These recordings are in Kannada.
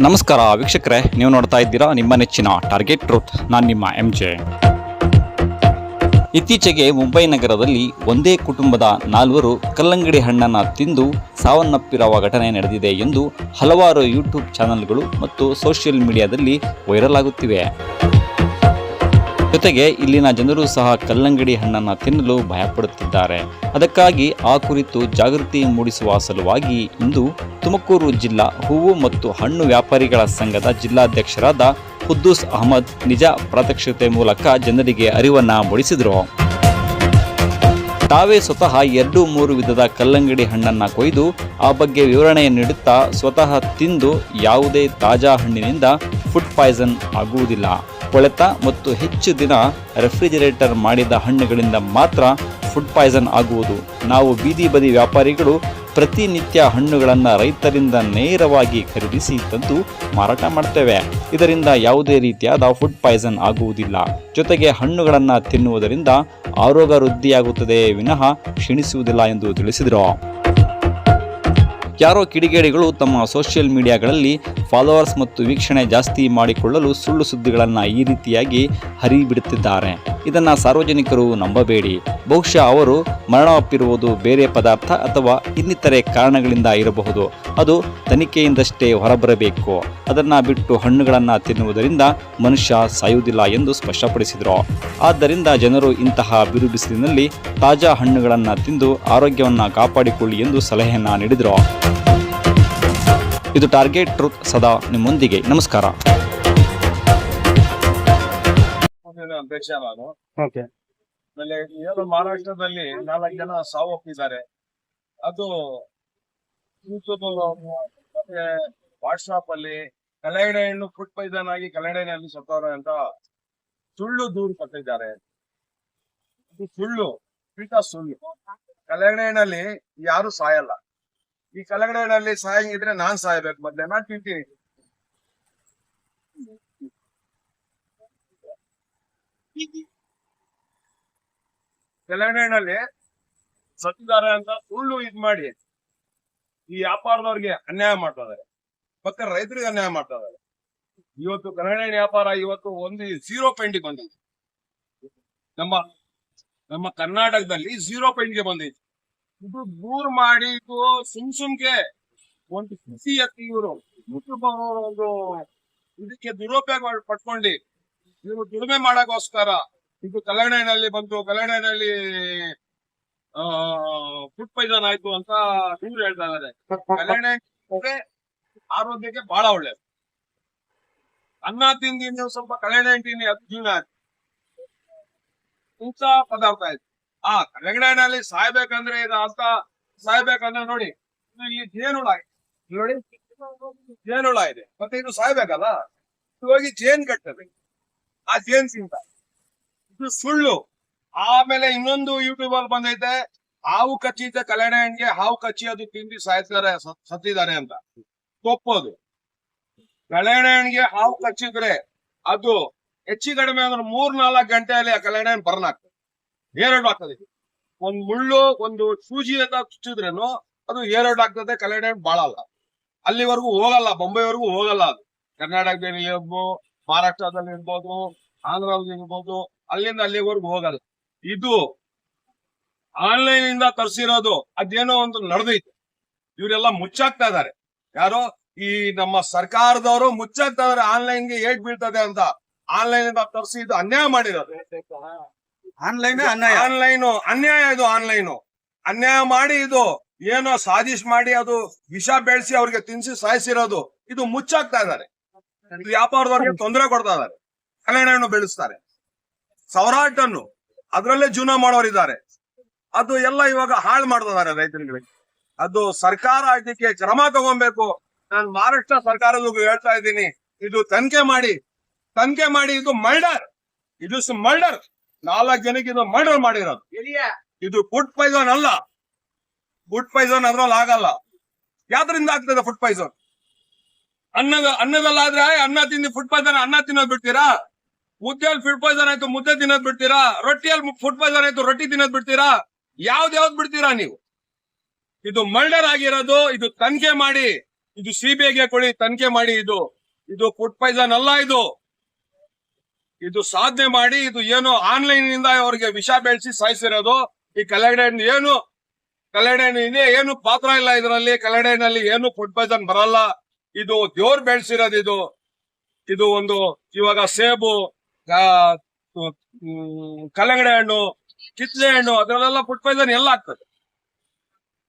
ನಮಸ್ಕಾರ ವೀಕ್ಷಕರೇ, ನೀವು ನೋಡ್ತಾ ಇದ್ದೀರಾ ನಿಮ್ಮ ನೆಚ್ಚಿನ ಟಾರ್ಗೆಟ್ ಟ್ರೂತ್. ನಾನು ನಿಮ್ಮ MJ. ಇತ್ತೀಚೆಗೆ ಮುಂಬೈ ನಗರದಲ್ಲಿ ಒಂದೇ ಕುಟುಂಬದ 4 ಕಲ್ಲಂಗಡಿ ಹಣ್ಣನ್ನು ತಿಂದು ಸಾವನ್ನಪ್ಪಿರುವ ಘಟನೆ ನಡೆದಿದೆ ಎಂದು ಹಲವಾರು ಯೂಟ್ಯೂಬ್ ಚಾನೆಲ್ಗಳು ಮತ್ತು ಸೋಷಿಯಲ್ ಮೀಡಿಯಾದಲ್ಲಿ ವೈರಲ್ ಆಗುತ್ತಿವೆ. ಜೊತೆಗೆ ಇಲ್ಲಿನ ಜನರು ಸಹ ಕಲ್ಲಂಗಡಿ ಹಣ್ಣನ್ನು ತಿನ್ನಲು ಭಯಪಡುತ್ತಿದ್ದಾರೆ. ಅದಕ್ಕಾಗಿ ಆ ಕುರಿತು ಜಾಗೃತಿ ಮೂಡಿಸುವ ಸಲುವಾಗಿ ಇಂದು ತುಮಕೂರು ಜಿಲ್ಲಾ ಹೂವು ಮತ್ತು ಹಣ್ಣು ವ್ಯಾಪಾರಿಗಳ ಸಂಘದ ಜಿಲ್ಲಾಧ್ಯಕ್ಷರಾದ ಖುದ್ದೂಸ್ ಅಹಮದ್ ನಿಜ ಪ್ರಾತ್ಯಕ್ಷಿತೆ ಮೂಲಕ ಜನರಿಗೆ ಅರಿವನ್ನು ಮೂಡಿಸಿದರು. ತಾವೇ ಸ್ವತಃ 2-3 ವಿಧದ ಕಲ್ಲಂಗಡಿ ಹಣ್ಣನ್ನು ಕೊಯ್ದು ಆ ಬಗ್ಗೆ ವಿವರಣೆ ನೀಡುತ್ತಾ ಸ್ವತಃ ತಿಂದು ಯಾವುದೇ ತಾಜಾ ಹಣ್ಣಿನಿಂದ ಫುಡ್ ಪಾಯ್ಸನ್ ಆಗುವುದಿಲ್ಲ. ಕೊಳೆತ ಮತ್ತು ಹೆಚ್ಚು ದಿನ ರೆಫ್ರಿಜಿರೇಟರ್ ಮಾಡಿದ ಹಣ್ಣುಗಳಿಂದ ಮಾತ್ರ ಫುಡ್ ಪಾಯ್ಸನ್ ಆಗುವುದು. ನಾವು ಬೀದಿ ಬದಿ ವ್ಯಾಪಾರಿಗಳು ಪ್ರತಿನಿತ್ಯ ಹಣ್ಣುಗಳನ್ನು ರೈತರಿಂದ ನೇರವಾಗಿ ಖರೀದಿಸಿ ತಂದು ಮಾರಾಟ ಮಾಡ್ತೇವೆ. ಇದರಿಂದ ಯಾವುದೇ ರೀತಿಯಾದ ಫುಡ್ ಪಾಯ್ಸನ್ ಆಗುವುದಿಲ್ಲ. ಜೊತೆಗೆ ಹಣ್ಣುಗಳನ್ನು ತಿನ್ನುವುದರಿಂದ ಆರೋಗ್ಯ ವೃದ್ಧಿಯಾಗುತ್ತದೆ ವಿನಃ ಕ್ಷೀಣಿಸುವುದಿಲ್ಲ ಎಂದು ತಿಳಿಸಿದರು. ಯಾರೋ ಕಿಡಿಗೇಡಿಗಳು ತಮ್ಮ ಸೋಷಿಯಲ್ ಮೀಡಿಯಾಗಳಲ್ಲಿ ಫಾಲೋವರ್ಸ್ ಮತ್ತು ವೀಕ್ಷಣೆ ಜಾಸ್ತಿ ಮಾಡಿಕೊಳ್ಳಲು ಸುಳ್ಳು ಸುದ್ದಿಗಳನ್ನು ಈ ರೀತಿಯಾಗಿ ಹರಿಬಿಡುತ್ತಿದ್ದಾರೆ. ಇದನ್ನು ಸಾರ್ವಜನಿಕರು ನಂಬಬೇಡಿ. ಬಹುಶಃ ಅವರು ಮರಣವಪ್ಪಿರುವುದು ಬೇರೆ ಪದಾರ್ಥ ಅಥವಾ ಇನ್ನಿತರೆ ಕಾರಣಗಳಿಂದ ಇರಬಹುದು. ಅದು ತನಿಖೆಯಿಂದಷ್ಟೇ ಹೊರಬರಬೇಕು. ಅದನ್ನು ಬಿಟ್ಟು ಹಣ್ಣುಗಳನ್ನು ತಿನ್ನುವುದರಿಂದ ಮನುಷ್ಯ ಸಾಯುವುದಿಲ್ಲ ಎಂದು ಸ್ಪಷ್ಟಪಡಿಸಿದರು. ಆದ್ದರಿಂದ ಜನರು ಇಂತಹ ಬಿರುಬಿಸಿಲಿನಲ್ಲಿ ತಾಜಾ ಹಣ್ಣುಗಳನ್ನು ತಿಂದು ಆರೋಗ್ಯವನ್ನು ಕಾಪಾಡಿಕೊಳ್ಳಿ ಎಂದು ಸಲಹೆಯನ್ನು ನೀಡಿದರು. ಇದು ಟಾರ್ಗೆಟ್ ಟ್ರೂತ್, ಸದಾ ನಿಮ್ಮೊಂದಿಗೆ. ನಮಸ್ಕಾರ. ಮಹಾರಾಷ್ಟ್ರದಲ್ಲಿ 4 ಜನ ಸಾವಪ್ಪಿದ್ದಾರೆ. ಅದು ಮತ್ತೆ ವಾಟ್ಸಾಪ್ ಅಲ್ಲಿ ಕಲ್ಲಂಗಡಿ ಹಣ್ಣು ಫುಡ್ ಪಾಯ್ಸನ್ ಆಗಿ ಕಲ್ಲಂಗಡಿ ಹಣ್ಣಲ್ಲಿ ಸತ್ತವ್ರೆ ಅಂತ ಸುಳ್ಳು ದೂರು ಕೊಟ್ಟಿದ್ದಾರೆ. ಇದು ಸುಳ್ಳು, ಸುಳ್ಳು. ಕಲ್ಲಂಗಡಿ ಹಣ್ಣಲ್ಲಿ ಯಾರು ಸಾಯಲ್ಲ. ಈ ಕಲ್ಲಂಗಡಿ ಹಣ್ಣಲ್ಲಿ ಸಾಯಂಗಿದ್ರೆ ನಾನ್ ಸಾಯ್ಬೇಕು, ಮೊದ್ಲೇ ನಾನ್ ತಿಂತೀನಿ. ಕಲ್ಲಂಗಡಿ ಹಣ್ಣಲ್ಲಿ ಸತ್ತಿದ್ದಾರೆ ಅಂತ ಸುಳ್ಳು ಇದ್ ಮಾಡಿ ಈ ವ್ಯಾಪಾರದವ್ರಿಗೆ ಅನ್ಯಾಯ ಮಾಡ್ತಾ ಇದಾರೆ, ಮತ್ತೆ ರೈತರಿಗೆ ಅನ್ಯಾಯ ಮಾಡ್ತಾ ಇದಾರೆ. ಇವತ್ತು ಕಲ್ಲಂಗಡಿ ಹಣ್ಣು ವ್ಯಾಪಾರ ಇವತ್ತು ಒಂದು 0 ಪಾಯಿಂಟ್ ಬಂದಿದೆ. ನಮ್ಮ ಕರ್ನಾಟಕದಲ್ಲಿ 0 ಪಾಯಿಂಟ್ಗೆ ಬಂದಿದೆ. ಇದು ದೂರ್ ಮಾಡಿ ಇದು ಸುಮ್ಕೆ ಒಂದು ಖುಷಿ ಎತ್ತಿ ಇವರು ಒಂದು ಇದಕ್ಕೆ ದುರುಪಯೋಗ ಪಟ್ಕೊಂಡು ಇವರು ದುಡಿಮೆ ಮಾಡಕ್ಕೋಸ್ಕರ ಇದು ಕಲ್ಲಂಗಡಿ ಹಣ್ಣಲ್ಲಿ ಬಂತು, ಕಲ್ಲಂಗಡಿ ಹಣ್ಣಲ್ಲಿ ಫುಡ್ ಪಾಯ್ಸನ್ ಆಯ್ತು ಅಂತ ದೂರು ಹೇಳ್ತಾ ಇದ್ದಾರೆ. ಕಲ್ಲಂಗಡಿ ಹಣ್ಣು ಆರೋಗ್ಯಕ್ಕೆ ಬಹಳ ಒಳ್ಳೇದು. ಅನ್ನ ತಿಂದಿ ನೀವು ಸ್ವಲ್ಪ ಕಲ್ಲಂಗಡಿ ಹಣ್ಣು ತಿನ್ನಿ, ಅದು ಜೀವನ ಇಂಥ ಪದಾರ್ಥ ಆಯ್ತು. ಕಲ್ಲಂಗಡಿ ಹಣ್ಣಲ್ಲಿ ಸಾಯ್ಬೇಕಂದ್ರೆ ಇದು ಅಂತ ಸಾಯ್ಬೇಕಂದ್ರೆ ನೋಡಿ, ಈ ಜೇನುಳ ನೋಡಿ, ಜೇನುಳ ಇದೆ, ಮತ್ತೆ ಇದು ಸಾಯ್ಬೇಕಲ್ಲ, ಹೋಗಿ ಜೇನ್ ಕಟ್ಟದೆ, ಆ ಜೇನ್ ತಿಂತ. ಇದು ಸುಳ್ಳು. ಆಮೇಲೆ ಇನ್ನೊಂದು ಯೂಟ್ಯೂಬ್ ಅಲ್ಲಿ ಬಂದೈತೆ, ಹಾವು ಕಚ್ಚಿದ್ದ ಕಲ್ಲಂಗಡಿ ಹಣ್ಣಿಗೆ ಹಾವು ಕಚ್ಚಿ ಅದು ತಿಂದು ಸತ್ತಿದ್ದಾರೆ ಅಂತ. ತಪ್ಪೋದು. ಕಲ್ಲಂಗಡಿ ಹಣ್ಣಿಗೆ ಹಾವು ಕಚ್ಚಿದ್ರೆ ಅದು ಹೆಚ್ಚು ಕಡಿಮೆ ಅಂದ್ರೆ 3-4 ಗಂಟೆಯಲ್ಲಿ ಆ ಕಲ್ಲಂಗಡಿ ಹಣ್ಣು ಬರ್ನ್ ಆಗ್ತದೆ, ಏರಡು ಆಗ್ತದೆ. ಒಂದ್ ಮುಳ್ಳು ಒಂದು ಸೂಜಿ ಅಂತ ಚುಚ್ಚಿದ್ರೇನು ಅದು ಏರಡು ಆಗ್ತದೆ. ಕಲ್ಲಂಗಡಿ ಹಣ್ಣು ಬಾಳಲ್ಲ, ಅಲ್ಲಿವರೆಗೂ ಹೋಗಲ್ಲ, ಬೊಂಬೈವರೆಗೂ ಹೋಗಲ್ಲ. ಅದು ಕರ್ನಾಟಕದಲ್ಲಿ ಇರ್ಬೋದು, ಮಹಾರಾಷ್ಟ್ರದಲ್ಲಿ ಇರ್ಬೋದು, ಆಂಧ್ರದಲ್ಲಿ ಇರ್ಬೋದು, ಅಲ್ಲಿಂದ ಅಲ್ಲಿವರೆಗೂ ಹೋಗಲ್ಲ. ಇದು ಆನ್ಲೈನ್ ಇಂದ ತರಿಸಿರೋದು, ಅದೇನೋ ಒಂದು ನಡೆದೈತೆ. ಇವರೆಲ್ಲ ಮುಚ್ಚಾಕ್ತಾ ಇದಾರೆ. ಯಾರೋ ಈ ನಮ್ಮ ಸರ್ಕಾರದವರು ಮುಚ್ಚಾಕ್ತಾ ಇದಾರೆ, ಆನ್ಲೈನ್ಗೆ ಏಟ್ ಬೀಳ್ತದೆ ಅಂತ. ಆನ್ಲೈನ್ ಇಂದ ತರಿಸಿ ಇದು ಅನ್ಯಾಯ ಮಾಡಿರೋದು. ಆನ್ಲೈನ್ ಅನ್ಯಾಯ. ಇದು ಅನ್ಯಾಯ ಮಾಡಿ ಇದು ಏನೋ ಸಾಜಿಶ್ ಮಾಡಿ ಅದು ವಿಷ ಬೆಳೆಸಿ ಅವ್ರಿಗೆ ತಿನ್ಸಿ ಸಾಯಿಸಿರೋದು. ಇದು ಮುಚ್ಚಾಕ್ತಾ ಇದಾರೆ. ವ್ಯಾಪಾರದವ್ರಿಗೆ ತೊಂದರೆ ಕೊಡ್ತಾ ಇದಾರೆ. ಕಲ್ಲಂಗಡಿ ಹಣ್ಣು ಬೆಳೆಸ್ತಾರೆ, ಸಾವಿರಾರು ಟನ್ನು ಅದ್ರಲ್ಲೇ ಜೀವನ ಮಾಡೋರಿದ್ದಾರೆ. ಅದು ಎಲ್ಲ ಇವಾಗ ಹಾಳು ಮಾಡ್ತಿದ್ದಾರೆ ರೈತರಿಗೆ. ಅದು ಸರ್ಕಾರ ಇದಕ್ಕೆ ಕ್ರಮ ತಗೊಬೇಕು. ನಾನು ಮಹಾರಾಷ್ಟ್ರ ಸರ್ಕಾರದ ಹೇಳ್ತಾ ಇದ್ದೀನಿ, ಇದು ತನಿಖೆ ಮಾಡಿ ಇದು ಮರ್ಡರ್. ಇದು ಮರ್ಡರ್. 4 ಜನಕ್ಕೆ ಇದು ಮರ್ಡರ್ ಮಾಡಿರೋದು. ಇದು ಫುಡ್ ಪಾಯ್ಸನ್ ಅಲ್ಲ. ಫುಡ್ ಪಾಯ್ಸನ್ ಅದ್ರಲ್ಲಿ ಆಗಲ್ಲ. ಯಾವ್ದ್ರಿಂದ ಆಗ್ತದೆ ಫುಡ್ ಪಾಯ್ಸನ್? ಅನ್ನದಲ್ಲಾದ್ರೆ ಅನ್ನ ತಿಂದು ಫುಡ್ ಪಾಯ್ಸನ್ ಅನ್ನ ತಿನ್ನೋದ್ ಬಿಡ್ತೀರಾ? ಮುದ್ದೆಯಲ್ಲಿ ಫುಡ್ ಪಾಯ್ಸನ್ ಆಯ್ತು ಮುದ್ದೆ ತಿನ್ನೋದ್ ಬಿಡ್ತೀರಾ? ರೊಟ್ಟಿಯಲ್ಲಿ ಫುಡ್ ಪಾಯ್ಸನ್ ಆಯ್ತು ರೊಟ್ಟಿ ತಿನ್ನೋದ್ ಬಿಡ್ತೀರಾ? ಯಾವ್ದ್ ಬಿಡ್ತೀರಾ ನೀವು? ಇದು ಮರ್ಡರ್ ಆಗಿರೋದು. ಇದು ತನಿಖೆ ಮಾಡಿ ಇದು CBIಗೆ ಕೊಡಿ, ತನಿಖೆ ಮಾಡಿ. ಇದು ಫುಡ್ ಪಾಯ್ಸನ್ ಅಲ್ಲ. ಇದು ಸಾಧನೆ ಮಾಡಿ, ಇದು ಏನು ಆನ್ಲೈನ್ ಇಂದ ಅವ್ರಿಗೆ ವಿಷ ಬೆಳೆಸಿ ಸಾಯಿಸಿರೋದು. ಈ ಕಲ್ಲಂಗಡಿ ಹಣ್ಣು ಏನು ಪಾತ್ರ ಇಲ್ಲ ಇದರಲ್ಲಿ. ಕಲ್ಲಂಗಡಿ ಹಣ್ಣಲ್ಲಿ ಏನು ಫುಡ್ ಪಾಯ್ಸನ್ ಬರಲ್ಲ. ಇದು ದೇವ್ರು ಬೆಳೆಸಿರೋದು. ಇದು ಒಂದು ಇವಾಗ ಸೇಬು, ಕಲ್ಲಂಗಡಿ ಹಣ್ಣು, ಕಿತ್ಲೆ ಹಣ್ಣು, ಅದ್ರಲ್ಲೆಲ್ಲ ಫುಡ್ ಪಾಯ್ಸನ್ ಎಲ್ಲ ಆಗ್ತದೆ.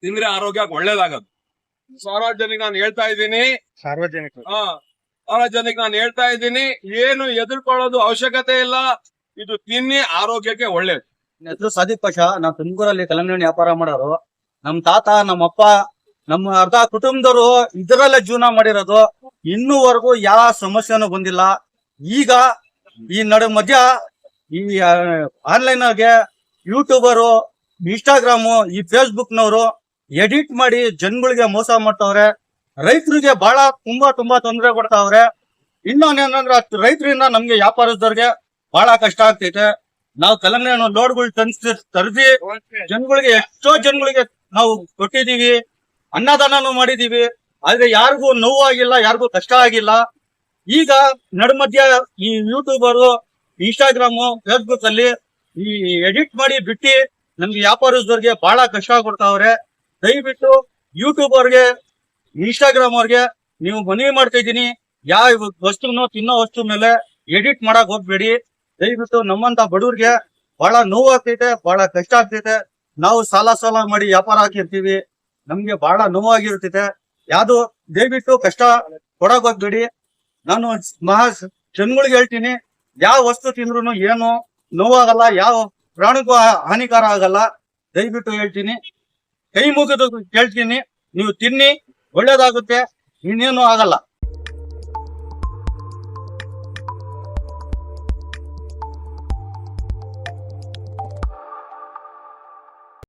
ತಿಂದ್ರೆ ಆರೋಗ್ಯಕ್ಕೆ ಒಳ್ಳೇದಾಗದು. ಸಾರ್ವಜನಿಕ ನಾನು ಹೇಳ್ತಾ ಇದ್ದೀನಿ, ನಾನು ಹೇಳ್ತಾ ಇದ್ದೀನಿ, ಏನು ಎದುರ್ಕೊಳ್ಳೋದು ಅವಶ್ಯಕತೆ ಇಲ್ಲ. ಇದು ತಿನ್ನಿ, ಆರೋಗ್ಯಕ್ಕೆ ಒಳ್ಳೇದು. ನನ್ನ ಹೆಸರು ಸಾದಿಕ್ ಪಾಷಾ. ನಾವು ತುಮಕೂರಲ್ಲಿ ಕಲ್ಲಂಗಡಿ ಹಣ್ಣು ವ್ಯಾಪಾರ ಮಾಡೋರು. ನಮ್ ತಾತ, ನಮ್ಮಪ್ಪ, ನಮ್ಮ ಅರ್ಧ ಕುಟುಂಬದವರು ಇದರಲ್ಲೇ ಜೀವನ ಮಾಡಿರೋದು. ಇನ್ನೂವರೆಗೂ ಯಾವ ಸಮಸ್ಯೆನೂ ಬಂದಿಲ್ಲ. ಈಗ ಈ ಮಧ್ಯ ಈ ಆನ್ಲೈನ್ ಗೆ ಯೂಟ್ಯೂಬರು, ಇನ್ಸ್ಟಾಗ್ರಾಮು, ಈ ಫೇಸ್ಬುಕ್ ನವರು ಎಡಿಟ್ ಮಾಡಿ ಜನಗಳಿಗೆ ಮೋಸ ಮಾಡ್ತಾವ್ರೆ. ರೈತರಿಗೆ ಬಹಳ ತುಂಬಾ ತೊಂದರೆ ಕೊಡ್ತಾವ್ರೆ. ಇನ್ನೊಂದೇನಂದ್ರೆ ರೈತರಿಂದ ನಮ್ಗೆ ವ್ಯಾಪಾರದವ್ರಿಗೆ ಬಹಳ ಕಷ್ಟ ಆಗ್ತೈತೆ. ನಾವು ಕಲ್ಲಂಗಡಿ ಹಣ್ಣು ಲೋಡ್ಗಳು ತರಿಸಿ ಜನಗಳಿಗೆ, ಎಷ್ಟೋ ಜನಗಳಿಗೆ ನಾವು ಕೊಟ್ಟಿದೀವಿ, ಅನ್ನದಾನನು ಮಾಡಿದೀವಿ. ಆದ್ರೆ ಯಾರಿಗೂ ನೋವು ಆಗಿಲ್ಲ, ಯಾರಿಗೂ ಕಷ್ಟ ಆಗಿಲ್ಲ. ಈಗ ನಡುಮಧ್ಯ ಈ ಯೂಟ್ಯೂಬರು, ಇನ್ಸ್ಟಾಗ್ರಾಮು, ಫೇಸ್ಬುಕ್ ಅಲ್ಲಿ ಈ ಎಡಿಟ್ ಮಾಡಿ ಬಿಟ್ಟು ನಮ್ಗೆ ವ್ಯಾಪಾರದವ್ರಿಗೆ ಬಹಳ ಕಷ್ಟ ಕೊಡ್ತಾವ್ರೆ. ದಯವಿಟ್ಟು ಯೂಟ್ಯೂಬ್ ಅವ್ರಿಗೆ, ಇನ್ಸ್ಟಾಗ್ರಾಮ್ ಅವ್ರಿಗೆ ನೀವು ಮನವಿ ಮಾಡ್ತಾ ಇದ್ದೀನಿ, ಯಾವ ವಸ್ತುನು ತಿನ್ನೋ ವಸ್ತು ಮೇಲೆ ಎಡಿಟ್ ಮಾಡಕ್ ಹೋಗ್ಬೇಡಿ. ದಯವಿಟ್ಟು ನಮ್ಮಂತ ಬಡವ್ರಿಗೆ ಬಹಳ ನೋವು ಆಗ್ತೈತೆ, ಬಹಳ ಕಷ್ಟ ಆಗ್ತೈತೆ. ನಾವು ಸಾಲ ಮಾಡಿ ವ್ಯಾಪಾರ ಹಾಕಿರ್ತೀವಿ, ನಮ್ಗೆ ಬಹಳ ನೋವಾಗಿರ್ತೈತೆ. ಯಾವ್ದು ದಯವಿಟ್ಟು ಕಷ್ಟ ಕೊಡಕ್ ಹೋಗ್ಬೇಡಿ. ನಾನು ಜನಗಳಿಗೆ ಹೇಳ್ತೀನಿ, ಯಾವ ವಸ್ತು ತಿಂದ್ರು ಏನು ನೋವಾಗಲ್ಲ, ಯಾವ ಪ್ರಾಣಿಗೂ ಹಾನಿಕಾರ ಆಗಲ್ಲ. ದಯವಿಟ್ಟು ಹೇಳ್ತೀನಿ, ಕೈ ಮುಗಿದು ಕೇಳ್ತೀನಿ, ನೀವು ತಿನ್ನಿ, ಒಳ್ಳೇದಾಗುತ್ತೆ, ಇನ್ನೇನು ಆಗಲ್ಲ.